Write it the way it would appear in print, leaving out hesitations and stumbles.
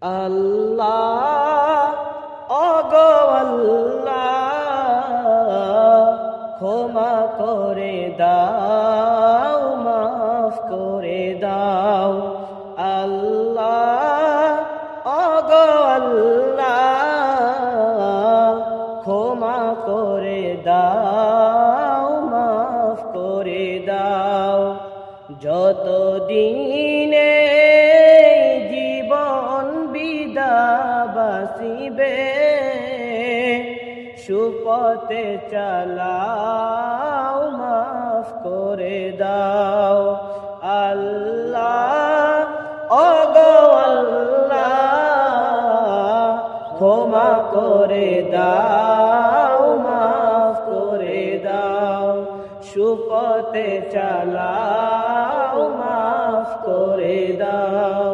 আল্লাহ ওগো আল্লাহ ক্ষমা করে দাও, মাফ করে দাও। আল্লাহ ওগো আল্লাহ ক্ষমা করে দাও, মাফ করে দাও। যতদিনে জীবন বিদা বাসিবে সুপথে চালাও, মাফ করে দাও। আল্লাহ ওগো আল্লাহ ক্ষমা করে দাও, মাফ করে দাও। সুপথে চালাও, মাফ করে দাও।